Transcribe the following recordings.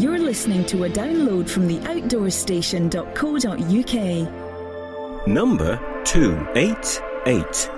You're listening to a download from the outdoorstation.co.uk. Number 288.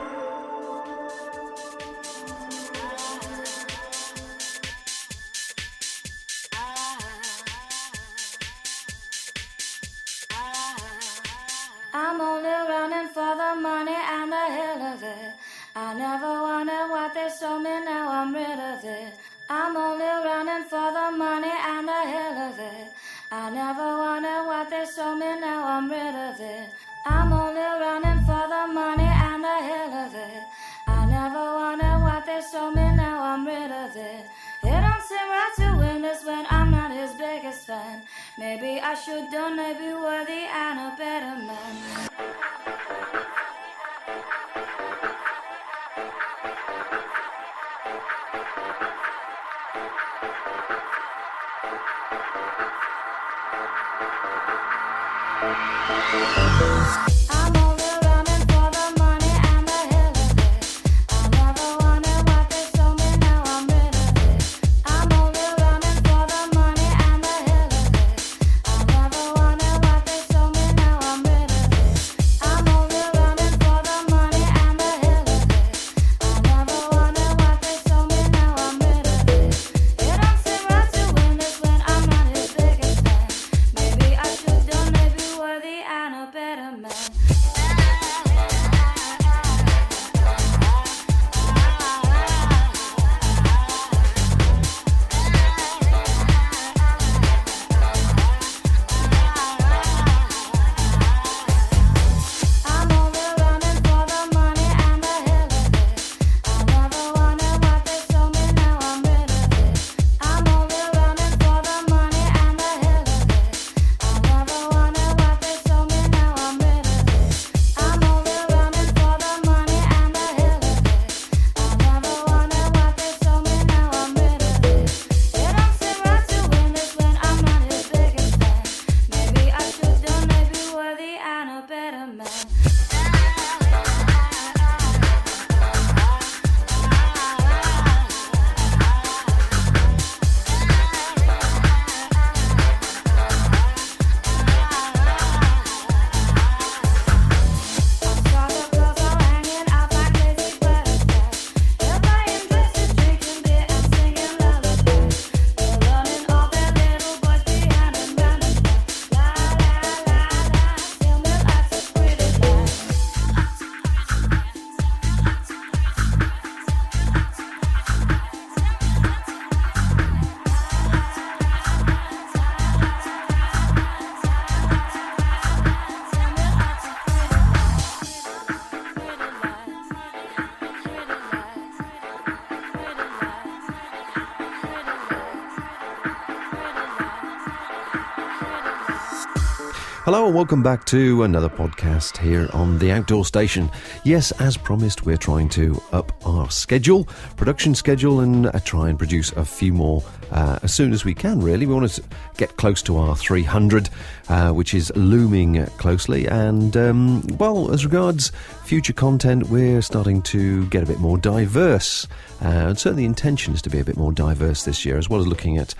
I'm only running for the money and the hell of it. I never wanted what they sold me, now I'm rid of it. I'm only running for the money and the hell of it. I never wanted what they sold me, now I'm rid of it. I'm only running for the money and the hell of it. I never wanted what they sold me, now I'm rid of it. It don't seem right to win this when I'm not his biggest fan. Maybe I should done, maybe worthy and a better man. I'm only running for the money and the hell of it. I never wanted what they sold me, now I'm rid of it. I'm only running for the money and the hell of it. I never wanted what they sold me, now I'm rid of it. I'm only running for the money and the hell of it. I never wanted what they sold me, now I'm rid of it. It don't seem right to win this when I'm not his biggest fan. Maybe I should done, maybe worthy and a better man. I'm only running for the money and the hell of it. I never wanted what they sold me, now I'm rid of it. I'm only running for the money and the hell of it. I never wanted what they sold me, now I'm rid of it. I'm only running for the money and the hell of it. I never wanted what they sold me, now I'm rid of it. It don't seem right to win this when I'm not his biggest fan. Maybe I should done, maybe worthy and a better man. Saw the girls all hanging out like lazy butterflies. They're buying dresses, drinking beer and singing lullabies. They're running all their little boys behind them round and round. La la la la, tell me lots of pretty lies. Hello and welcome back to another podcast here on the Outdoor Station. Yes, as promised, we're trying to up our production schedule, and try and produce a few more as soon as we can, really. We want to get close to our 300, which is looming closely. And, well, as regards future content, we're starting to get a bit more diverse. And certainly the intention is to be a bit more diverse this year, as well as looking at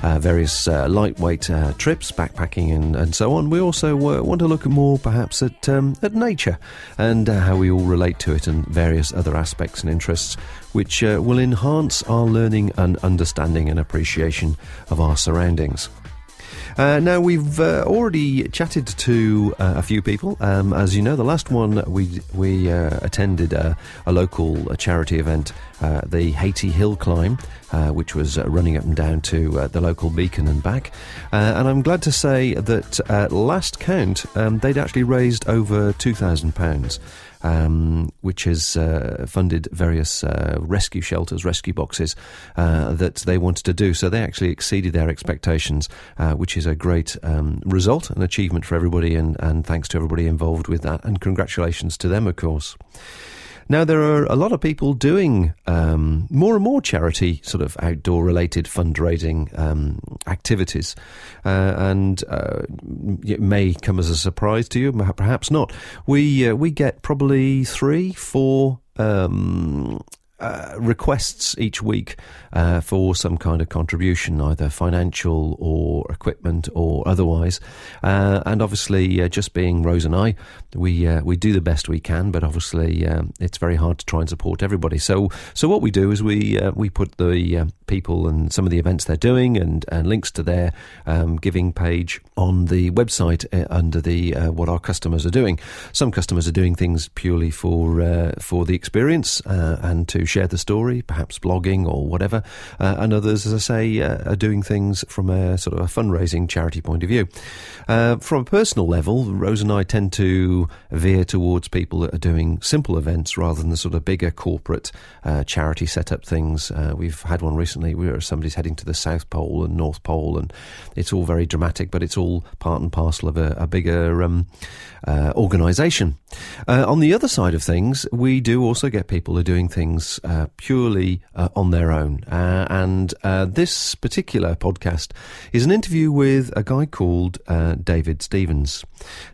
various lightweight trips, backpacking and so on. We also want to look at more perhaps at nature and how we all relate to it, and various other aspects and interests which will enhance our learning and understanding and appreciation of our surroundings. Now, we've already chatted to a few people. As you know, the last one we attended a local charity event, the Haiti Hill Climb, which was running up and down to the local beacon and back. And I'm glad to say that at last count, they'd actually raised over £2,000. Which has funded various rescue shelters, rescue boxes that they wanted to do. So they actually exceeded their expectations, which is a great result, an achievement for everybody, and thanks to everybody involved with that. And congratulations to them, of course. Now, there are a lot of people doing more and more charity sort of outdoor-related fundraising activities, and it may come as a surprise to you, perhaps not. We get probably 3-4 requests each week for some kind of contribution, either financial or equipment or otherwise. And obviously, just being Rose and I, we do the best we can, but obviously it's very hard to try and support everybody. So what we do is we put the people and some of the events they're doing and links to their giving page on the website under the what our customers are doing. Some customers are doing things purely for the experience and to share the story, perhaps blogging or whatever, and others, as I say, are doing things from a sort of a fundraising charity point of view. From a personal level, Rose and I tend to veer towards people that are doing simple events rather than the sort of bigger corporate charity set-up things. We've had one recently where somebody's heading to the South Pole and North Pole, and it's all very dramatic, but it's all part and parcel of a bigger organisation. On the other side of things, we do also get people who are doing things purely on their own. And this particular podcast is an interview with a guy called David Stevens.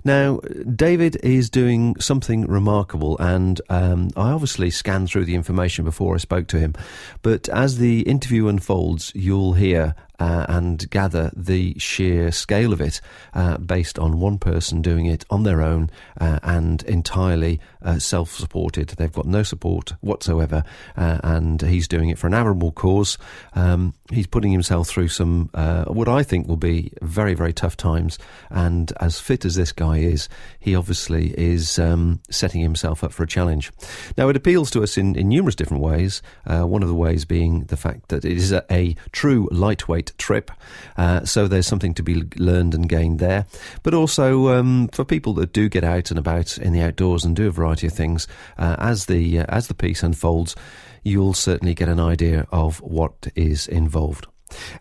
Now, David is doing something remarkable, and I obviously scanned through the information before I spoke to him, but as the interview unfolds, you'll hear and gather the sheer scale of it based on one person doing it on their own and entirely self-supported. They've got no support whatsoever, and he's doing it for an admirable cause. He's putting himself through some what I think will be very, very tough times, and as fit as this guy is, he obviously is setting himself up for a challenge. Now, it appeals to us in numerous different ways, one of the ways being the fact that it is a true lightweight trip, so there's something to be learned and gained there, but also for people that do get out and about in the outdoors and do a variety of things, as the piece unfolds, you'll certainly get an idea of what is involved.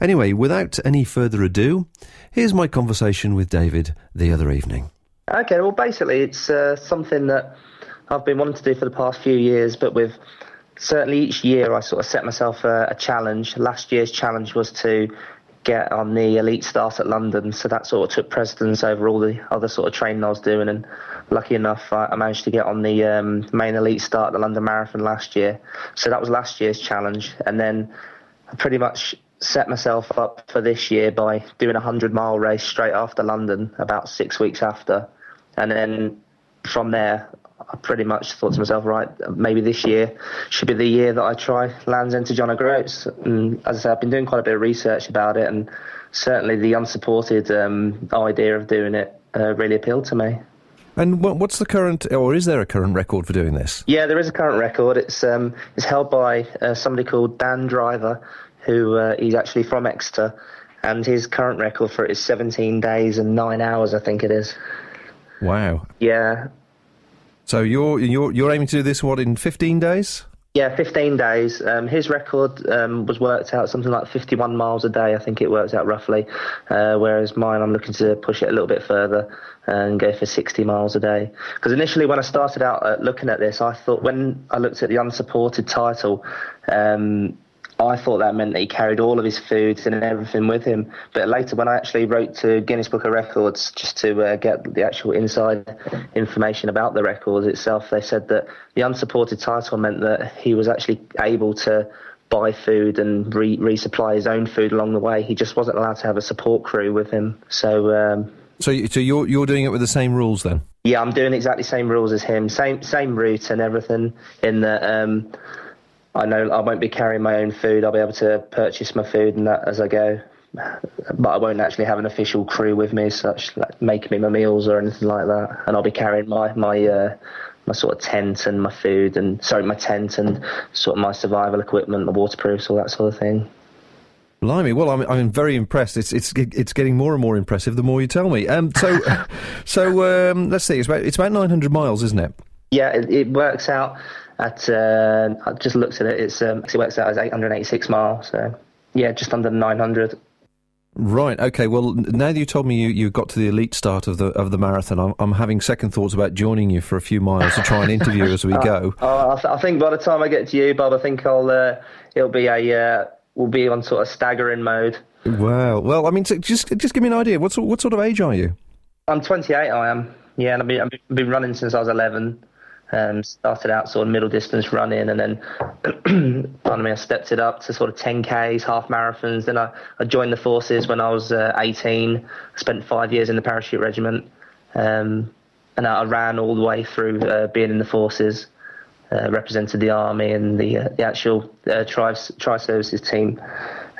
Anyway, without any further ado, here's my conversation with David the other evening. Okay, well, basically it's something that I've been wanting to do for the past few years, but with certainly each year I sort of set myself a challenge. Last year's challenge was to get on the elite start at London, so that sort of took precedence over all the other sort of training I was doing, and lucky enough I managed to get on the main elite start at the London Marathon last year. So that was last year's challenge, and then I pretty much set myself up for this year by doing a 100-mile race straight after London, about 6 weeks after, and then from there I pretty much thought to myself, right, maybe this year should be the year that I try Land's End to John O'Groats. And as I said, I've been doing quite a bit of research about it, and certainly the unsupported idea of doing it really appealed to me. And what's the current, or is there a current record for doing this? Yeah, there is a current record. It's held by somebody called Dan Driver, who he's actually from Exeter, and his current record for it is 17 days and 9 hours, I think it is. Wow. Yeah. So you're aiming to do this, what, in 15 days? Yeah, 15 days. His record was worked out something like 51 miles a day, I think it works out roughly, whereas mine, I'm looking to push it a little bit further and go for 60 miles a day. Because initially when I started out looking at this, I thought, when I looked at the unsupported title, I thought that meant that he carried all of his foods and everything with him. But later, when I actually wrote to Guinness Book of Records just to get the actual inside information about the record itself, they said that the unsupported title meant that he was actually able to buy food and resupply his own food along the way. He just wasn't allowed to have a support crew with him. So you're doing it with the same rules then? Yeah, I'm doing exactly the same rules as him, same route and everything, in that I know I won't be carrying my own food. I'll be able to purchase my food and that as I go, but I won't actually have an official crew with me as such, like making me my meals or anything like that. And I'll be carrying my sort of tent and my food, and my tent and sort of my survival equipment, my waterproofs, all that sort of thing. Blimey, well, I'm very impressed. It's getting more and more impressive the more you tell me. So let's see. It's about 900 miles, isn't it? Yeah, it works out at. I just looked at it. It works out as 886 miles. So yeah, just under 900. Right. Okay. Well, now that you told me you got to the elite start of the marathon, I'm having second thoughts about joining you for a few miles to try and interview as we go. I think by the time I get to you, Bob, I think it'll be we'll be on sort of staggering mode. Wow. Well, I mean, so just give me an idea. What sort of age are you? I'm 28. I am. Yeah, and I've been running since I was 11. Started out sort of middle distance running, and then I stepped it up to sort of 10Ks, half marathons. Then I joined the forces when I was 18. I spent 5 years in the parachute regiment, and I ran all the way through being in the forces, represented the army and the actual tri-services team,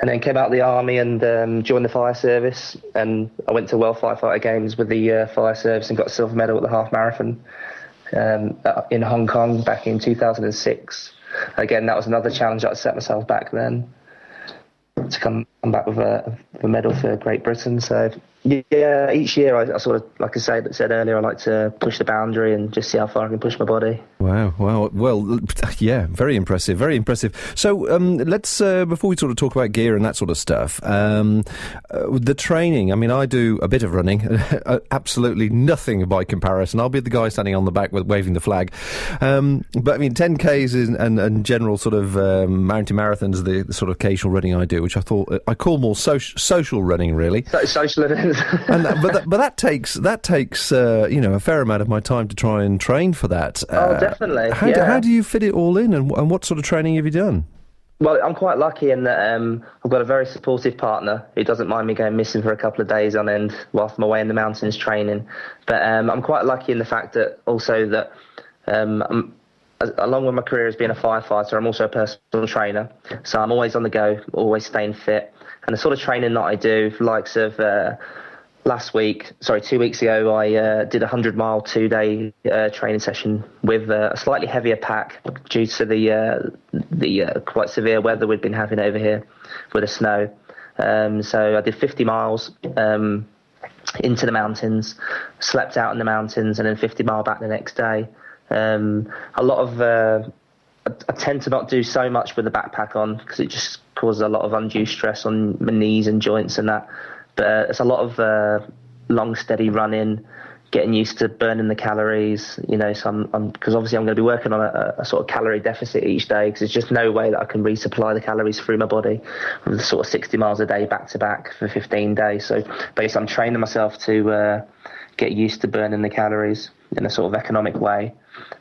and then came out of the army and joined the fire service. And I went to World Firefighter Games with the fire service and got a silver medal at the half marathon in Hong Kong back in 2006. Again, that was another challenge that I set myself back then, to come back with a medal for Great Britain. So yeah, each year I sort of, like I said earlier, I like to push the boundary and just see how far I can push my body. Wow. Well, yeah, very impressive, very impressive. So let's, before we sort of talk about gear and that sort of stuff, the training, I mean, I do a bit of running, absolutely nothing by comparison. I'll be the guy standing on the back waving the flag. But I mean, 10Ks and general sort of mountain marathons, the sort of occasional running I do, which I call more social running, really. Social events. But that takes a fair amount of my time to try and train for that. Oh, definitely. How do you fit it all in, and what sort of training have you done? Well, I'm quite lucky in that I've got a very supportive partner who doesn't mind me going missing for a couple of days on end whilst I'm away in the mountains training. But I'm quite lucky in the fact that also that along with my career as being a firefighter, I'm also a personal trainer. So I'm always on the go, always staying fit. And the sort of training that I do, likes of 2 weeks ago, I did a 100-mile 2-day training session with a slightly heavier pack due to the quite severe weather we've been having over here with the snow. So I did 50 miles into the mountains, slept out in the mountains, and then 50 mile back the next day. A lot of I tend to not do so much with the backpack on because it just causes a lot of undue stress on my knees and joints and that. But it's a lot of long, steady running, getting used to burning the calories, so because obviously I'm going to be working on a sort of calorie deficit each day, because there's just no way that I can resupply the calories through my body with sort of 60 miles a day back to back for 15 days. So basically I'm training myself to get used to burning the calories in a sort of economic way.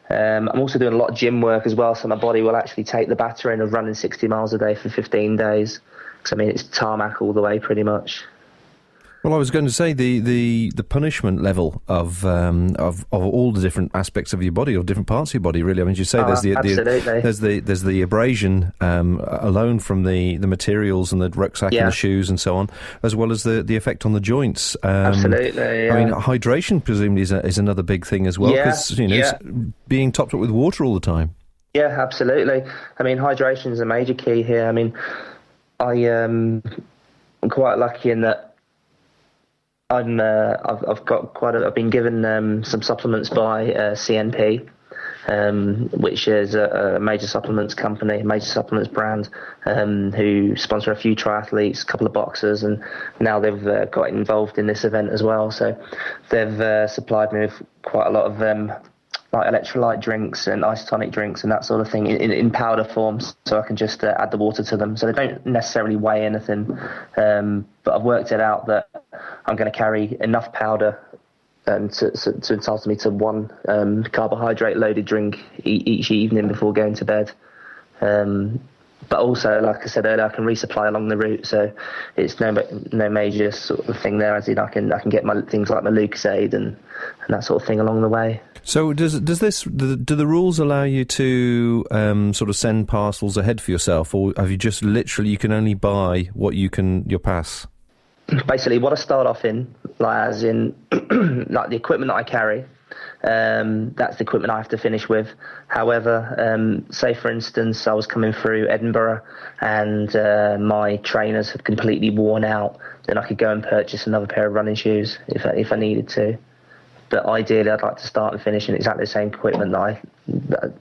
I'm also doing a lot of gym work as well, so my body will actually take the battering of running 60 miles a day for 15 days. Because, I mean, it's tarmac all the way pretty much. Well, I was going to say the punishment level of all the different aspects of your body, or different parts of your body, really. I mean, as you say, there's the abrasion alone from the materials and the rucksack and the shoes and so on, as well as the effect on the joints. Absolutely. Yeah. I mean, hydration presumably is another big thing as well, because it's being topped up with water all the time. Yeah, absolutely. I mean, hydration is a major key here. I mean, I'm quite lucky in that I've been given some supplements by CNP, which is a major supplements company, a major supplements brand, who sponsor a few triathletes, a couple of boxers, and now they've got involved in this event as well. So they've supplied me with quite a lot of like electrolyte drinks and isotonic drinks and that sort of thing in powder forms, so I can just add the water to them. So they don't necessarily weigh anything, but I've worked it out that I'm going to carry enough powder to entitle me to one carbohydrate-loaded drink each evening before going to bed. But also, like I said earlier, I can resupply along the route, so it's no major sort of thing there. As in, I can get my things like my Lucozade and that sort of thing along the way. So do the rules allow you to sort of send parcels ahead for yourself, or have you just literally you can only buy what your pass? Basically, what I start off in, like as in like the equipment that I carry, that's the equipment I have to finish with. However, say for instance, I was coming through Edinburgh and my trainers had completely worn out, then I could go and purchase another pair of running shoes if I needed to. But ideally, I'd like to start and finish in exactly the same equipment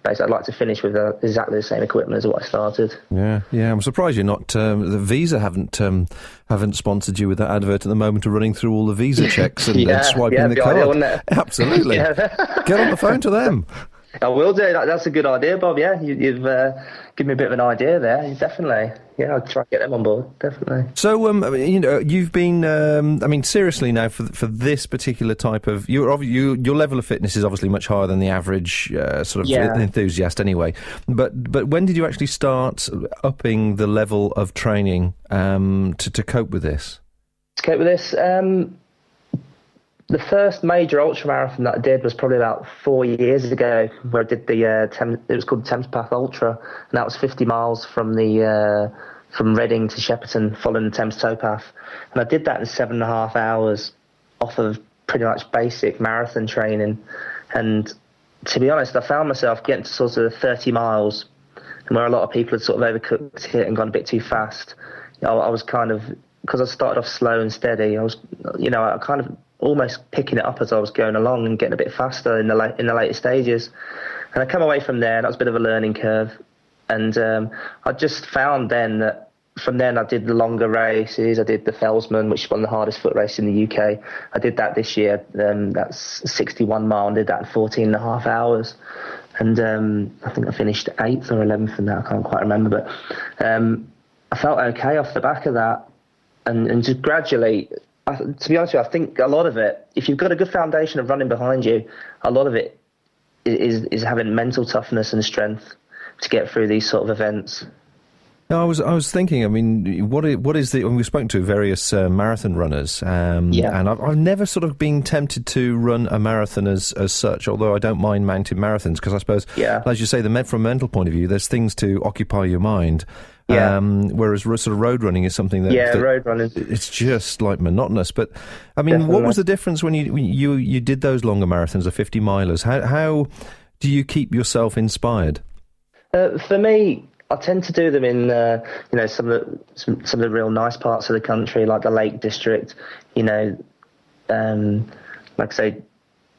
basically I'd like to finish with exactly the same equipment as what I started. Yeah. I'm surprised you're not. The Visa haven't sponsored you with that advert at the moment of running through all the Visa checks and swiping the card. Ideal, wouldn't it? Absolutely. Get on the phone to them. I will do. That's a good idea, Bob. Yeah, you've given me a bit of an idea there. Definitely. Yeah, I'll try and get them on board. Definitely. So, you've been, seriously now for this particular type of, your level of fitness is obviously much higher than the average enthusiast anyway. But when did you actually start upping the level of training to cope with this? To cope with this, the first major ultramarathon that I did was probably about 4 years ago, where I did it was called the Thames Path Ultra, and that was 50 miles from Reading to Shepperton, following the Thames towpath. And I did that in 7.5 hours off of pretty much basic marathon training. And to be honest, I found myself getting to sort of 30 miles, and where a lot of people had sort of overcooked it and gone a bit too fast. I was kind of, because I started off slow and steady, I was, I kind of almost picking it up as I was going along and getting a bit faster in the later stages. And I come away from there, and that was a bit of a learning curve. And I just found then that from then I did the longer races. I did the Felsman, which is one of the hardest foot races in the UK. I did that this year. That's 61 mile, and did that in 14.5 hours. And I think I finished 8th or 11th in that. I can't quite remember. But I felt okay off the back of that. And just gradually, to be honest with you, I think a lot of it, if you've got a good foundation of running behind you, a lot of it is having mental toughness and strength to get through these sort of events. No, I was thinking. I mean, what is the? We've spoken to various marathon runners, and I've never sort of been tempted to run a marathon as such. Although I don't mind mountain marathons, because I suppose, as you say, from a mental point of view, there's things to occupy your mind. Whereas sort of road running is something that road running, it's just like monotonous. But I mean, Definitely. What was the difference when you did those longer marathons, the 50 milers? How do you keep yourself inspired? For me, I tend to do them in some of the real nice parts of the country, like the Lake District. Like I say,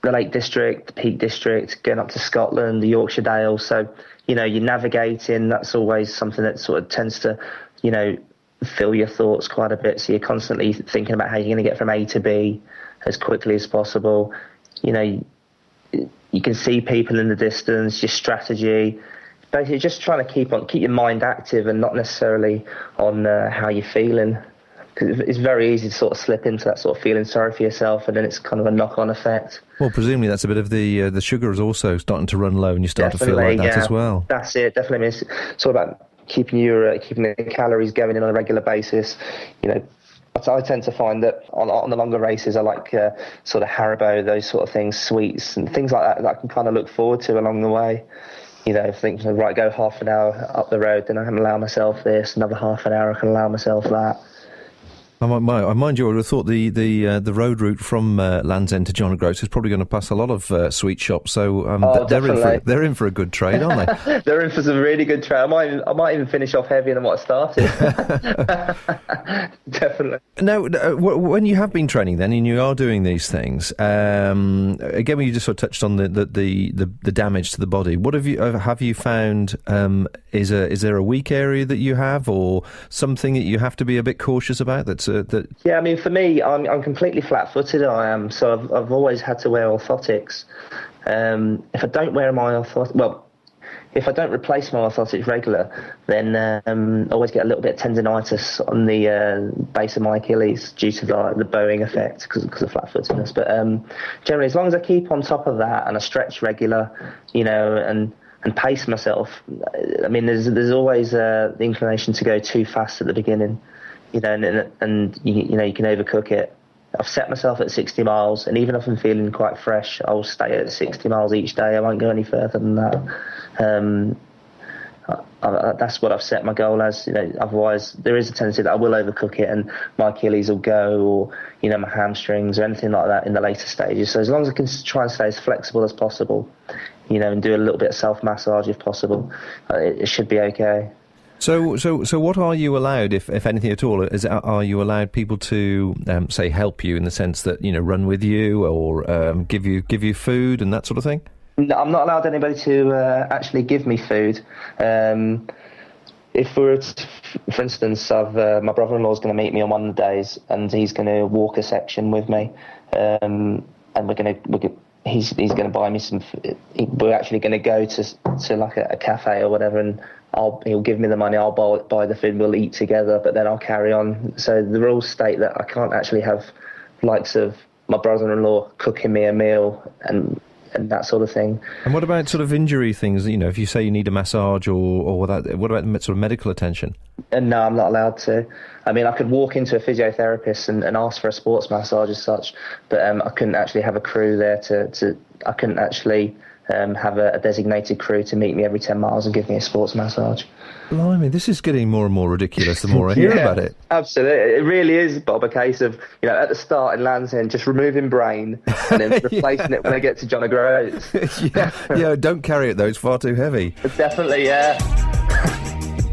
the Lake District, the Peak District, going up to Scotland, the Yorkshire Dales. So you're navigating. That's always something that sort of tends to fill your thoughts quite a bit. So you're constantly thinking about how you're going to get from A to B as quickly as possible. You can see people in the distance, your strategy. Basically, just trying to keep your mind active and not necessarily on how you're feeling. Because it's very easy to sort of slip into that sort of feeling sorry for yourself, and then it's kind of a knock-on effect. Well, presumably that's a bit of the sugar is also starting to run low, and you start to feel like that as well. That's it, definitely. I mean, it's all about keeping the calories going in on a regular basis. I tend to find that on the longer races, I like sort of Haribo, those sort of things, sweets and things like that I can kind of look forward to along the way. Think, right, go half an hour up the road, then I can allow myself this. Another half an hour, I can allow myself that. I mind you, I would have thought the road route from Land's End to John O'Groats is probably going to pass a lot of sweet shops. So they're in for a good trade, aren't they? They're in for some really good trade. I might even finish off heavier than what I started. Definitely. Now, when you have been training, then, and you are doing these things, again, when you just sort of touched on the damage to the body, what have you found? Is there a weak area that you have, or something that you have to be a bit cautious about? Yeah, I mean, for me, I'm completely flat-footed. I am, so I've always had to wear orthotics. If I don't wear my orthotics, if I don't replace my orthotics regular, then I always get a little bit of tendinitis on the base of my Achilles due to the bowing effect because of flat-footedness. But generally, as long as I keep on top of that and I stretch regular, and pace myself, I mean, there's always the inclination to go too fast at the beginning. And you can overcook it. I've set myself at 60 miles, and even if I'm feeling quite fresh, I will stay at 60 miles each day. I won't go any further than that. That's what I've set my goal as. Otherwise, there is a tendency that I will overcook it, and my Achilles will go, or my hamstrings or anything like that in the later stages. So as long as I can try and stay as flexible as possible, and do a little bit of self-massage if possible, it should be okay. So what are you allowed, if anything at all? Are you allowed people to say help you in the sense that run with you or give you food and that sort of thing? No, I'm not allowed anybody to actually give me food. If we were to, for instance, my brother-in-law is going to meet me on one of the days, and he's going to walk a section with me, and we're going to he's going to buy me some. We're actually going to go to like a cafe or whatever, and he'll give me the money. I'll buy the food. We'll eat together, but then I'll carry on. So the rules state that I can't actually have likes of my brother-in-law cooking me a meal and that sort of thing. And what about sort of injury things? You know, if you say you need a massage or that, what about sort of medical attention? And no, I'm not allowed to. I mean, I could walk into a physiotherapist and ask for a sports massage as such, but I couldn't actually have a crew there I couldn't actually have a designated crew to meet me every 10 miles and give me a sports massage. Blimey, this is getting more and more ridiculous the more I hear about it. Absolutely. It really is, Bob, a case of, at the start in Land's End, just removing brain and then replacing it when I get to John O'Groats. yeah, don't carry it though, it's far too heavy. Definitely, yeah.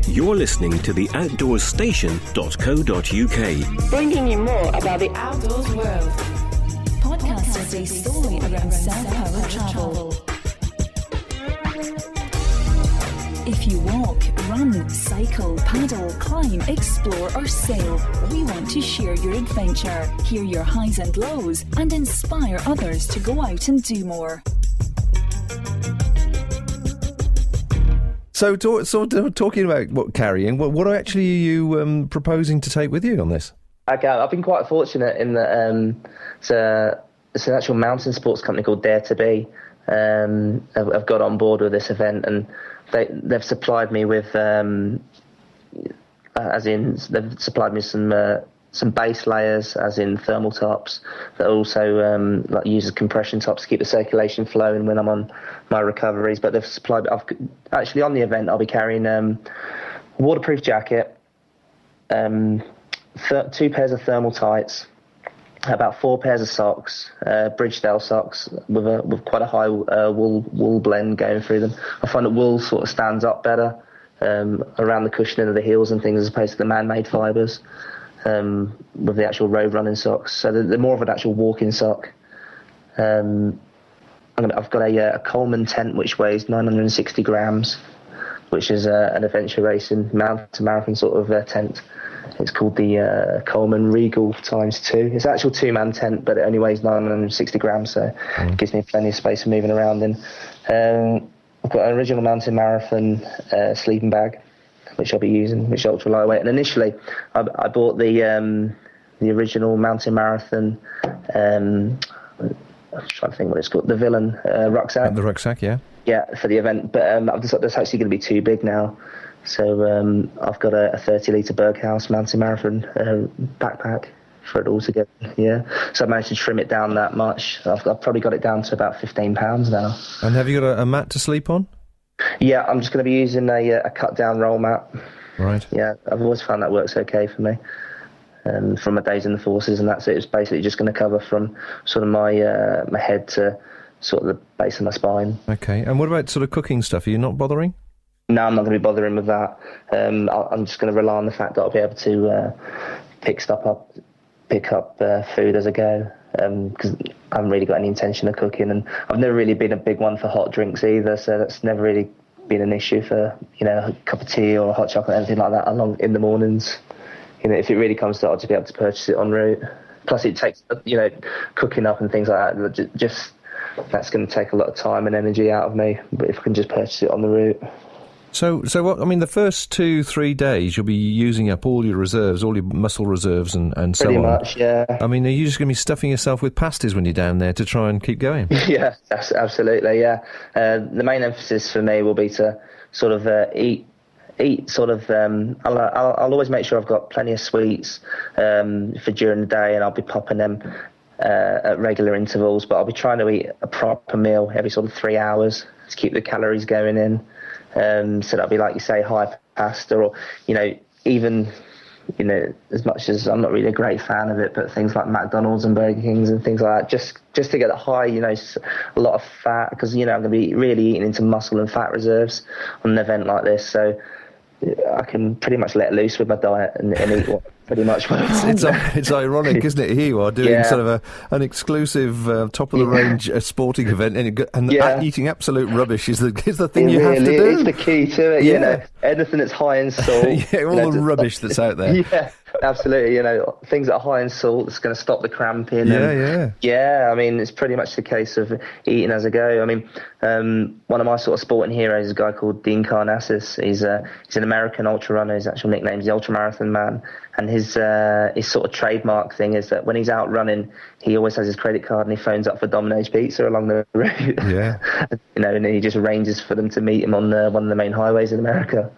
You're listening to the outdoorstation.co.uk. Bringing you more about the Outdoors world. podcast based solely around self-powered travel. If you walk, run, cycle, paddle, climb, explore or sail, we want to share your adventure, hear your highs and lows, and inspire others to go out and do more. So talking about carrying, what actually are you proposing to take with you on this? Okay, I've been quite fortunate in that it's an actual mountain sports company called Dare to Be. I've got on board with this event, and they've supplied me with, they've supplied me some base layers, as in thermal tops, that also uses compression tops to keep the circulation flowing when I'm on my recoveries. But they've supplied. Actually on the event, I'll be carrying a waterproof jacket, 2 pairs of thermal tights, about 4 pairs of socks, Bridgedale socks with quite a high wool blend going through them. I find that wool sort of stands up better around the cushioning of the heels and things, as opposed to the man-made fibres with the actual road running socks. So they're more of an actual walking sock. I've got a Coleman tent which weighs 960 grams, which is an adventure racing mountain marathon sort of tent. It's called the Coleman Regal ×2. It's an actual 2-man tent, but it only weighs 960 grams, so it gives me plenty of space for moving around in. I've got an original mountain marathon sleeping bag, which I'll be using, which is ultra lightweight. And initially, I bought the original mountain marathon. I'm trying to think what it's called. The Villain rucksack. The rucksack, yeah. Yeah, for the event, but I've decided that's actually going to be too big now. So I've got a 30-litre Berghaus mountain marathon backpack for it all together. Yeah, so I managed to trim it down that much. I've probably got it down to about 15 pounds now. And have you got a mat to sleep on? Yeah, I'm just going to be using a cut-down roll mat. Right. Yeah, I've always found that works okay for me. From my days in the forces, and that's it. It's basically just going to cover from sort of my head to sort of the base of my spine. Okay, and what about sort of cooking stuff? Are you not bothering? No, I'm not going to be bothering with that. I'm just going to rely on the fact that I'll be able to pick up food as I go, because I haven't really got any intention of cooking, and I've never really been a big one for hot drinks either, so that's never really been an issue for, a cup of tea or a hot chocolate, anything like that along in the mornings. If it really comes to it, I'll just be able to purchase it en route. Plus it takes, cooking up and things like that, just that's going to take a lot of time and energy out of me, but if I can just purchase it on the route. So what, the first 2-3 days you'll be using up all your reserves, all your muscle reserves and so on. Pretty much, yeah. Are you just going to be stuffing yourself with pasties when you're down there to try and keep going? Yeah, absolutely, yeah. The main emphasis for me will be to sort of eat sort of, I'll always make sure I've got plenty of sweets for during the day, and I'll be popping them at regular intervals, but I'll be trying to eat a proper meal every sort of 3 hours to keep the calories going in. So that'll be, like you say, high pasta, or even as much as I'm not really a great fan of it, but things like McDonald's and Burger Kings and things like that, just to get that high, a lot of fat, because I'm going to be really eating into muscle and fat reserves on an event like this, so I can pretty much let loose with my diet and eat pretty much what I want. It's ironic, isn't it? Here you are doing sort of an exclusive top-of-the-range sporting event, and eating absolute rubbish is the thing you have to do. It's the key to it, anything that's high in salt. All the rubbish that's out there. Yeah, absolutely. You know, things that are high in salt that's going to stop the cramping. Yeah. I mean, it's pretty much the case of eating as I go. I mean, one of my sort of sporting heroes is a guy called Dean Karnassus. He's an American ultra runner. His actual nickname is the Ultra Marathon Man, and his sort of trademark thing is that when he's out running, he always has his credit card and he phones up for Domino's Pizza along the route. Yeah. You know, and he just arranges for them to meet him on one of the main highways in America.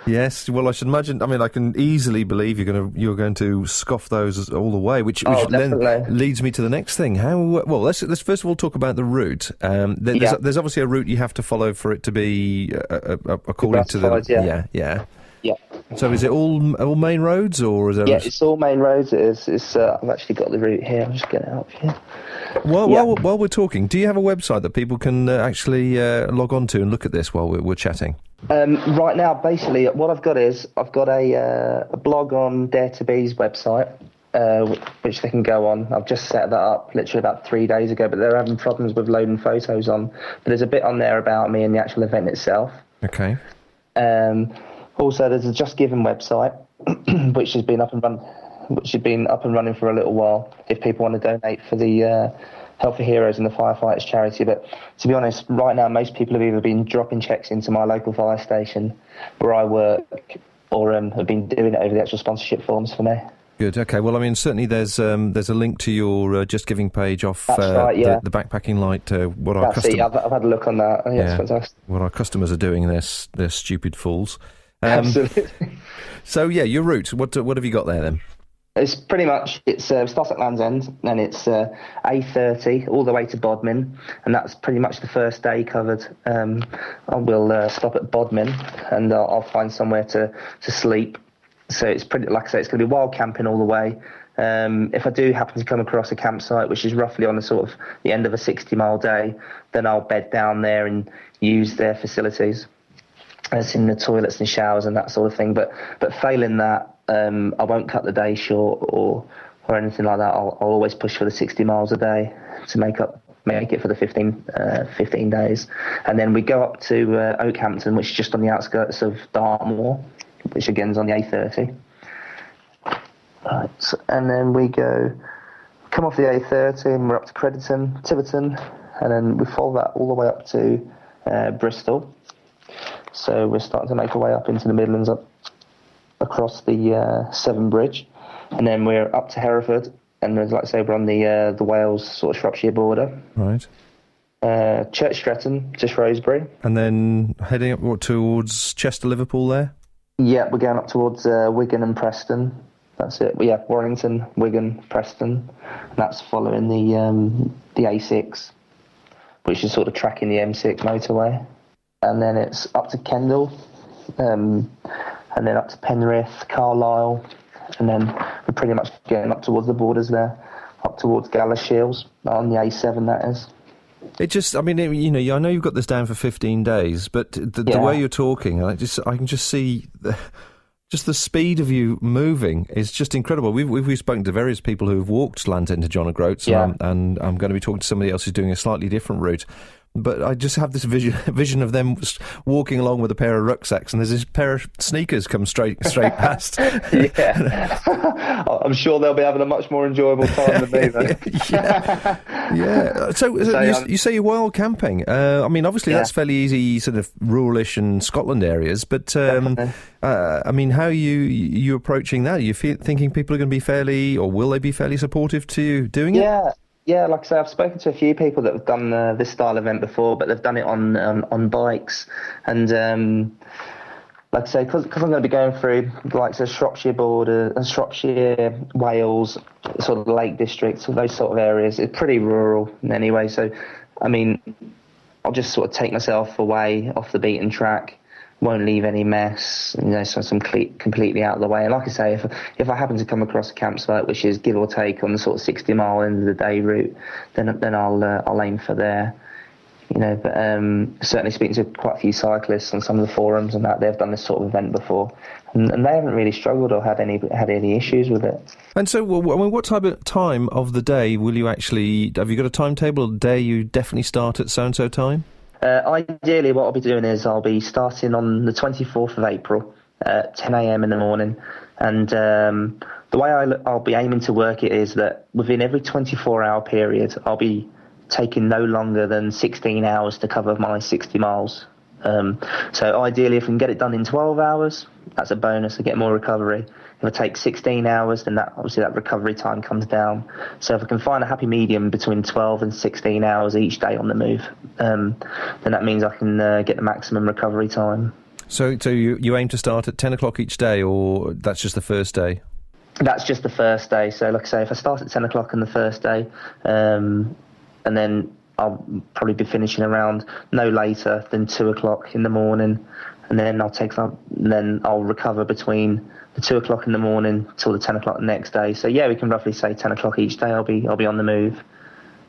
Yes, well, I should imagine. I mean, I can easily believe you're going to scoff those all the way, which then leads me to the next thing. Let's first of all talk about the route. There's obviously a route you have to follow for it to be according to the yeah. So is it all main roads, or is there? Yeah, it's all main roads. I've actually got the route here. I'll just get it up here. While we're talking, do you have a website that people can actually log on to and look at this while we're chatting? Right now, basically, what I've got a blog on Dare to Be's website, which they can go on. I've just set that up literally about 3 days ago, but they're having problems with loading photos on. But there's a bit on there about me and the actual event itself. Okay. Also, there's a Just Giving website, which has been up and running for a little while. If people want to donate for the Help for Heroes and the Firefighters charity, but to be honest, right now most people have either been dropping checks into my local fire station where I work, or have been doing it over the actual sponsorship forms for me. Good. Okay. Well, I mean, certainly there's a link to your Just Giving page off the Backpacking Light. I've had a look on that. Yeah, it's fantastic. What our customers are doing, they're stupid fools. Absolutely. So yeah, your route. What have you got there then? It's pretty much, it starts at Land's End, and it's A30 all the way to Bodmin, and that's pretty much the first day covered. I will stop at Bodmin, and I'll find somewhere to sleep. So it's pretty, like I say, it's going to be wild camping all the way. If I do happen to come across a campsite, which is roughly on the sort of the end of a 60-mile day, then I'll bed down there and use their facilities, as in the toilets and showers and that sort of thing. But failing that, I won't cut the day short or anything like that. I'll always push for the 60 miles a day to make it for the 15 days. And then we go up to Oakhampton, which is just on the outskirts of Dartmoor, which again is on the A30. Right, and then we come off the A30 and we're up to Crediton, Tiverton, and then we follow that all the way up to Bristol. So we're starting to make our way up into the Midlands, up across the Severn Bridge, and then we're up to Hereford, and there's, like I say, we're on the Wales sort of Shropshire border. Right. Church Stretton, just Rosebery. And then heading up towards Chester, Liverpool there? Yeah, we're going up towards Wigan and Preston. That's it. Yeah, Warrington, Wigan, Preston. And that's following the A6, which is sort of tracking the M6 motorway. And then it's up to Kendal, and then up to Penrith, Carlisle, and then we're pretty much getting up towards the borders there, up towards Galashiels, on the A7 that is. It just, I mean, I know you've got this down for 15 days, but the way you're talking, I can just see just the speed of you moving is just incredible. We've spoken to various people who have walked Land's End to John O'Groats, and I'm going to be talking to somebody else who's doing a slightly different route. But I just have this vision of them walking along with a pair of rucksacks, and there's this pair of sneakers come straight past. Yeah, I'm sure they'll be having a much more enjoyable time than me, though. Yeah. So you say you're wild camping. I mean, obviously that's fairly easy, sort of ruralish and Scotland areas. But I mean, how are you approaching that? Are you thinking people are going to be fairly, or will they be fairly supportive to you doing it? Yeah, like I say, I've spoken to a few people that have done this style event before, but they've done it on bikes. And like I say, because I'm going to be going through like the Shropshire border, Shropshire, Wales, sort of the Lake District, those sort of areas, it's pretty rural anyway. So, I mean, I'll just sort of take myself away off the beaten track. Won't leave any mess, so I'm completely out of the way. And like I say, if I happen to come across a campsite which is give or take on the sort of 60-mile end of the day route, then I'll aim for there. But certainly speaking to quite a few cyclists on some of the forums and that, they've done this sort of event before, and they haven't really struggled or had any issues with it. And so, I mean, what time of the day will you actually? Have you got a timetable? A day you definitely start at so and so time? Ideally, what I'll be doing is I'll be starting on the 24th of April at 10 a.m. in the morning, and the way I'll be aiming to work it is that within every 24-hour period, I'll be taking no longer than 16 hours to cover my 60 miles. So ideally, if we can get it done in 12 hours, that's a bonus. I get more recovery. If it takes 16 hours, then obviously that recovery time comes down. So if I can find a happy medium between 12 and 16 hours each day on the move, then that means I can get the maximum recovery time. So you aim to start at 10 o'clock each day, or that's just the first day? That's just the first day. So like I say, if I start at 10 o'clock on the first day, and then I'll probably be finishing around no later than 2 o'clock in the morning, and then I'll recover between the 2 o'clock in the morning till the 10 o'clock the next day. So yeah, we can roughly say 10 o'clock each day I'll be on the move.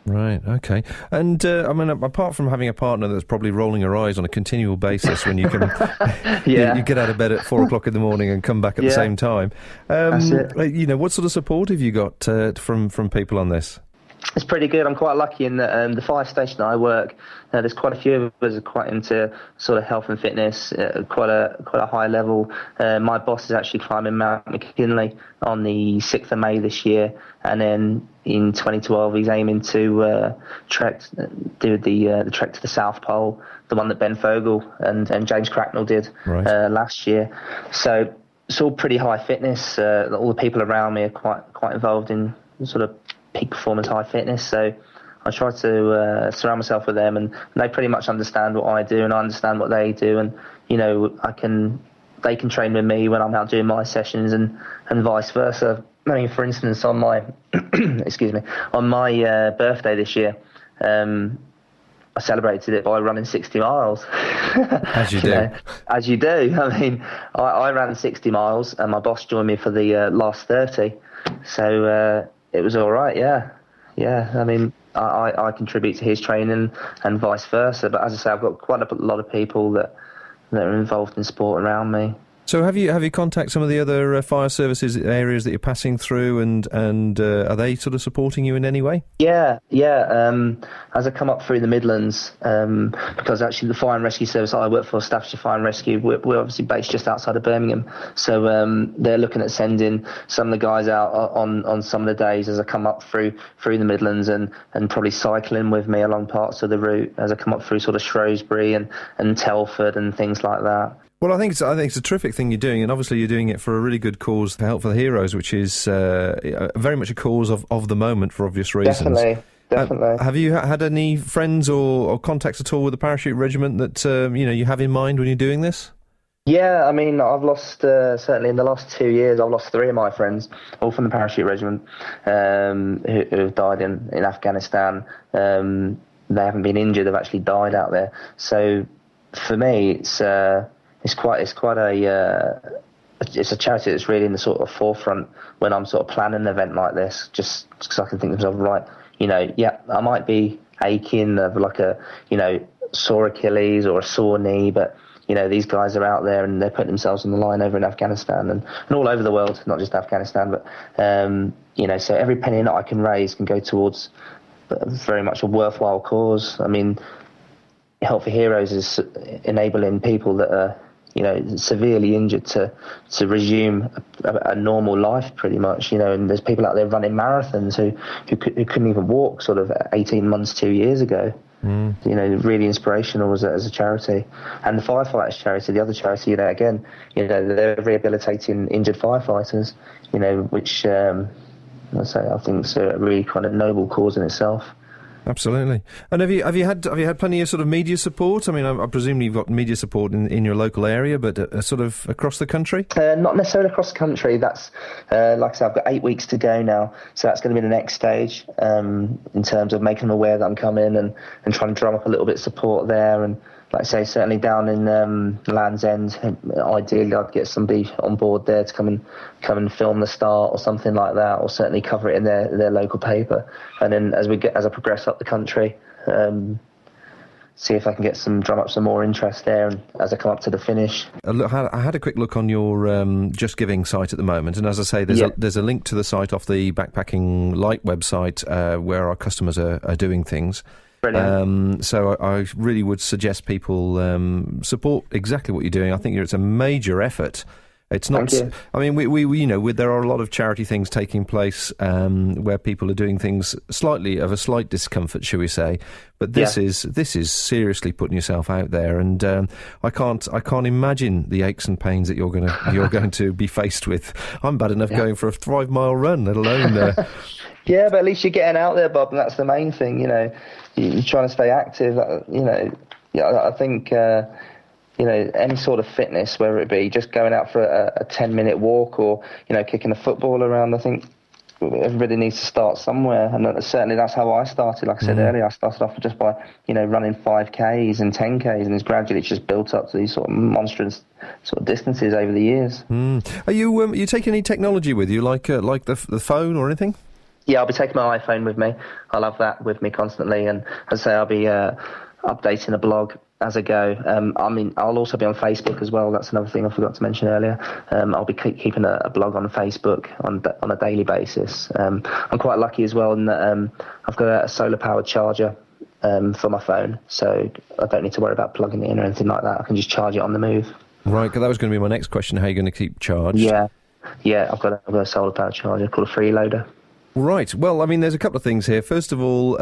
Right, okay. And, I mean, apart from having a partner that's probably rolling her eyes on a continual basis when you can you get out of bed at 4 o'clock in the morning and come back at the same time, That's it. you know, what sort of support have you got from people on this? It's pretty good. I'm quite lucky in that the fire station that I work, there's quite a few of us are quite into sort of health and fitness, quite a high level. My boss is actually climbing Mount McKinley on the 6th of May this year, and then in 2012 he's aiming to do the trek to the South Pole, the one that Ben Fogle and James Cracknell did last year. So it's all pretty high fitness. All the people around me are quite involved in sort of peak performance high fitness, so I try to surround myself with them, and they pretty much understand what I do and I understand what they do, and you know they can train with me when I'm out doing my sessions, and vice versa. I mean, for instance, on my on my birthday this year, I celebrated it by running 60 miles. As you do. As you do. I mean, I ran 60 miles and my boss joined me for the last 30, so it was all right, yeah. I mean, I contribute to his training and vice versa. But as I say, I've got quite a lot of people that are involved in sport around me. So have you contacted some of the other fire services areas that you're passing through, and are they sort of supporting you in any way? Yeah. As I come up through the Midlands, because actually the fire and rescue service I work for, Staffordshire Fire and Rescue, we're obviously based just outside of Birmingham. So they're looking at sending some of the guys out on some of the days as I come up through the Midlands, and probably cycling with me along parts of the route as I come up through sort of Shrewsbury and Telford and things like that. Well, I think it's a terrific thing you're doing, and obviously you're doing it for a really good cause, to help for the heroes, which is very much a cause of the moment for obvious reasons. Definitely. Have you had any friends or contacts at all with the parachute regiment that you have in mind when you're doing this? Yeah, I mean, I've lost, certainly in the last 2 years, I've lost 3 of my friends, all from the parachute regiment, who have died in Afghanistan. They haven't been injured, they've actually died out there. So for me, it's a charity that's really in the sort of forefront when I'm sort of planning an event like this, just because I can think to myself, right, I might be aching of like a, sore Achilles or a sore knee, but, these guys are out there and they're putting themselves on the line over in Afghanistan and all over the world, not just Afghanistan, but, so every penny that I can raise can go towards very much a worthwhile cause. I mean, Help for Heroes is enabling people that are, severely injured to resume a normal life, pretty much. And there's people out there running marathons who couldn't even walk sort of 18 months, 2 years ago. Really inspirational as a charity. And the firefighters charity, the other charity, they're rehabilitating injured firefighters, which I think is a really kind of noble cause in itself. Absolutely. And have you had plenty of sort of media support? I mean, I presume you've got media support in your local area, but sort of across the country? Not necessarily across the country. That's like I said, I've got 8 weeks to go now, so that's going to be the next stage in terms of making them aware that I'm coming and trying to drum up a little bit of support there. And like I say, certainly down in Land's End, ideally I'd get somebody on board there to come and film the start or something like that, or certainly cover it in their local paper. And then as I progress up the country, see if I can drum up some more interest there, and as I come up to the finish. I had a quick look on your Just Giving site at the moment, and as I say, there's a link to the site off the Backpacking Light website where our customers are doing things. Brilliant. So I really would suggest people support exactly what you're doing. I think it's a major effort It's not. Thank you. I mean, we there are a lot of charity things taking place where people are doing things of a slight discomfort, shall we say? But this is seriously putting yourself out there, and I can't imagine the aches and pains that you're going to be faced with. I'm bad enough going for a 5-mile run, let alone. Yeah, but at least you're getting out there, Bob, and that's the main thing. You're trying to stay active. I think. Any sort of fitness, whether it be just going out for a 10-minute walk or, kicking a football around, I think everybody needs to start somewhere. And certainly that's how I started. Like I said earlier, I started off just by, running 5Ks and 10Ks, and it's gradually just built up to these sort of monstrous sort of distances over the years. Are you taking any technology with you, like the phone or anything? Yeah, I'll be taking my iPhone with me. I'll have that with me constantly. And as I say, I'll be updating a blog as I go. I'll also be on Facebook as well. That's another thing I forgot to mention earlier. I'll be keeping a blog on Facebook on a daily basis. I'm quite lucky as well in that I've got a solar-powered charger for my phone, so I don't need to worry about plugging it in or anything like that. I can just charge it on the move. Right, 'cause that was going to be my next question, how are you going to keep charged? Yeah, I've got a solar-powered charger called a freeloader. Right. Well, I mean, there's a couple of things here. First of all,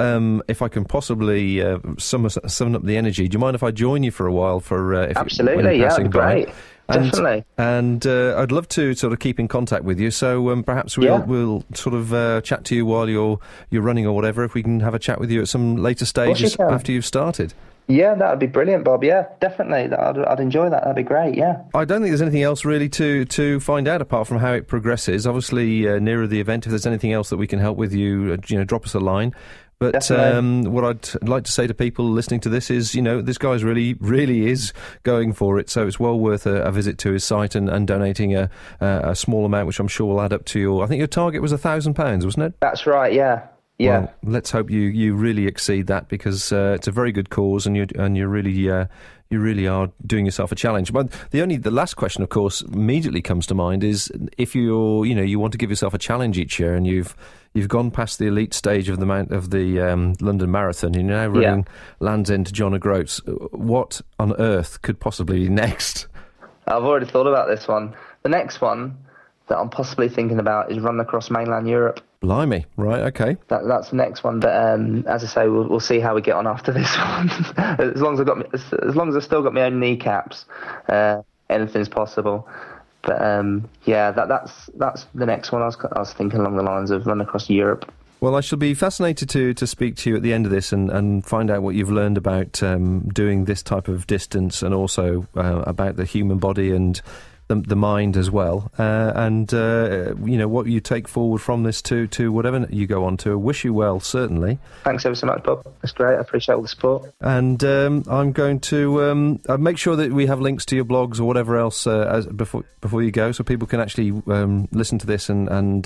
if I can possibly sum up the energy, do you mind if I join you for a while? Absolutely, yeah, that'd be great. Definitely. And I'd love to sort of keep in contact with you. So perhaps we'll sort of chat to you while you're running or whatever. If we can have a chat with you at some later stages after you've started. Yeah, that would be brilliant, Bob. Yeah, definitely. I'd enjoy that. That'd be great, yeah. I don't think there's anything else really to find out apart from how it progresses. Obviously, nearer the event, if there's anything else that we can help with you, drop us a line. But what I'd like to say to people listening to this is, this guy's really is going for it. So it's well worth a visit to his site and donating a small amount, which I'm sure will add up to I think your target was £1,000, wasn't it? That's right, yeah. Yeah. Well, let's hope you really exceed that, because it's a very good cause, and you really are doing yourself a challenge. But the last question, of course, immediately comes to mind is if you want to give yourself a challenge each year, and you've gone past the elite stage of the London Marathon, and you're now running Land's End to John O'Groats. What on earth could possibly be next? I've already thought about this one. The next one that I'm possibly thinking about is run across mainland Europe. Blimey, right, okay. That's the next one, but as I say, we'll see how we get on after this one. as long as I've still got my own kneecaps, anything's possible. But that's the next one. I was thinking along the lines of run across Europe. Well, I shall be fascinated to speak to you at the end of this and find out what you've learned about doing this type of distance, and also about the human body and the mind as well, and what you take forward from this to whatever you go on to. I wish you well, certainly. Thanks ever so much, Bob. That's great. I appreciate all the support. And I'm going to make sure that we have links to your blogs or whatever else before you go, so people can actually listen to this and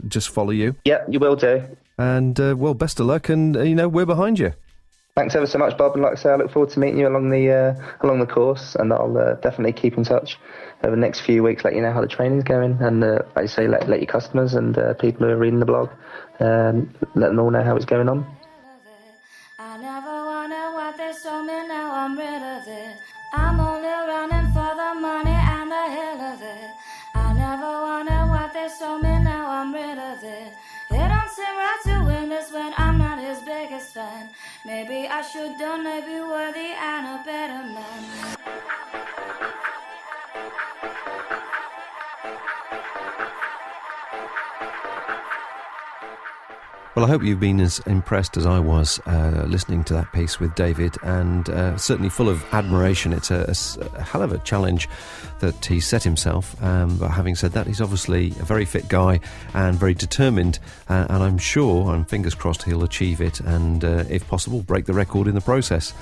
just follow you. Yeah, you will do. And well, best of luck, and we're behind you. Thanks ever so much, Bob. And like I say, I look forward to meeting you along the course, and I'll definitely keep in touch over the next few weeks, let you know how the training's going, and like you say, let your customers and people who are reading the blog, let them all know how it's going on. I never wanted what they sold me, now I'm rid of it. I'm only running for the money and the hell of it. I never wanted what they sold me, now I'm rid of it. It don't seem right to win this when I'm not his biggest fan. Maybe I should donate, be worthy and a better man. Well, I hope you've been as impressed as I was listening to that piece with David, and certainly full of admiration. It's a hell of a challenge that he set himself, but having said that, he's obviously a very fit guy and very determined, and I'm sure, and fingers crossed, he'll achieve it, and if possible, break the record in the process.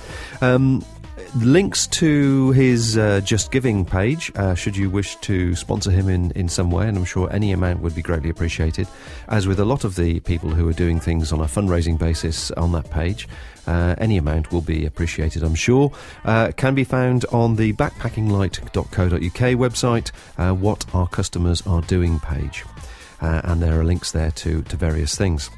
Links to his Just Giving page, should you wish to sponsor him in some way, and I'm sure any amount would be greatly appreciated. As with a lot of the people who are doing things on a fundraising basis on that page, any amount will be appreciated, I'm sure. Can be found on the backpackinglight.co.uk website, What Our Customers Are Doing page. And there are links there to various things.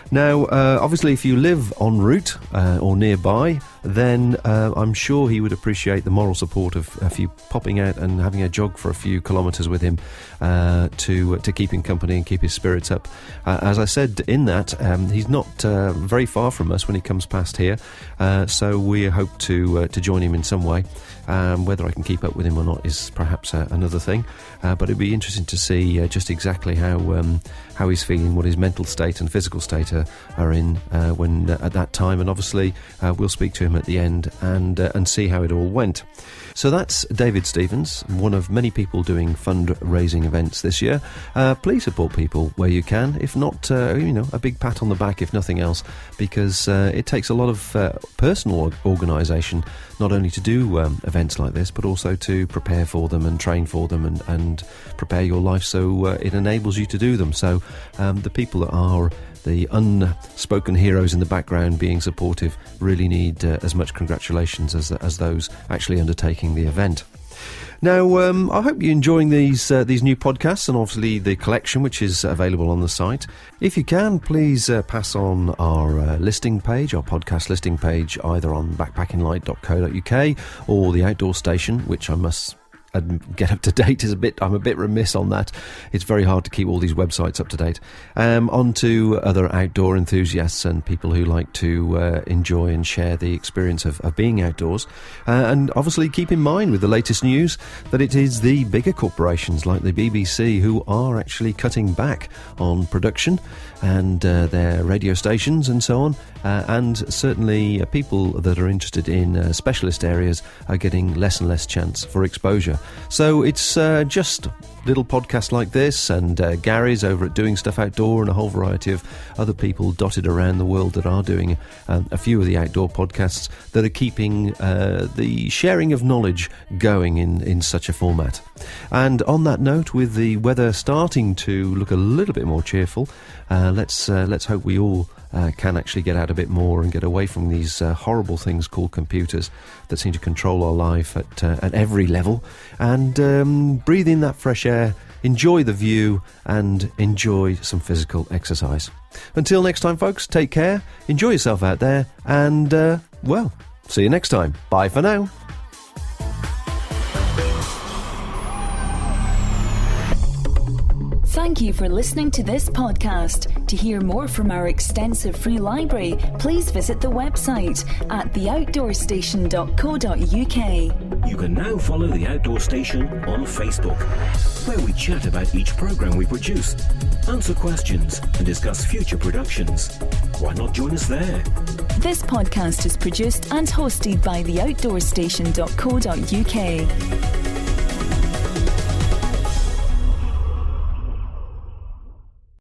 Now, obviously, if you live en route or nearby, then I'm sure he would appreciate the moral support of you popping out and having a jog for a few kilometres with him to keep him company and keep his spirits up. As I said in that, he's not very far from us when he comes past here, so we hope to join him in some way. Whether I can keep up with him or not is perhaps another thing, but it'd be interesting to see just exactly how he's feeling, what his mental state and physical state are in when at that time, and obviously we'll speak to him at the end and see how it all went. So that's David Stevens, one of many people doing fundraising events this year. Please support people where you can, if not, a big pat on the back, if nothing else, because it takes a lot of personal organisation, not only to do events like this, but also to prepare for them and train for them and prepare your life so it enables you to do them. So the people that are the unspoken heroes in the background being supportive really need as much congratulations as those actually undertaking the event. Now, I hope you're enjoying these new podcasts and obviously the collection which is available on the site. If you can, please pass on our listing page, our podcast listing page, either on backpackinglight.co.uk or the Outdoor Station, which I must get up to date I'm a bit remiss on that. It's very hard to keep all these websites up to date. On to other outdoor enthusiasts and people who like to enjoy and share the experience of being outdoors. And obviously keep in mind with the latest news that it is the bigger corporations like the BBC who are actually cutting back on production and their radio stations and so on. And certainly people that are interested in specialist areas are getting less and less chance for exposure. So it's just little podcasts like this and Gary's over at Doing Stuff Outdoor and a whole variety of other people dotted around the world that are doing a few of the outdoor podcasts that are keeping the sharing of knowledge going in such a format. And on that note, with the weather starting to look a little bit more cheerful, let's hope we all can actually get out a bit more and get away from these horrible things called computers that seem to control our life at every level, and breathe in that fresh air, enjoy the view and enjoy some physical exercise. Until next time, folks, take care, enjoy yourself out there, and see you next time. Bye for now. Thank you for listening to this podcast. To hear more from our extensive free library, please visit the website at theoutdoorstation.co.uk. You can now follow The Outdoor Station on Facebook, where we chat about each programme we produce, answer questions and discuss future productions. Why not join us there? This podcast is produced and hosted by theoutdoorstation.co.uk.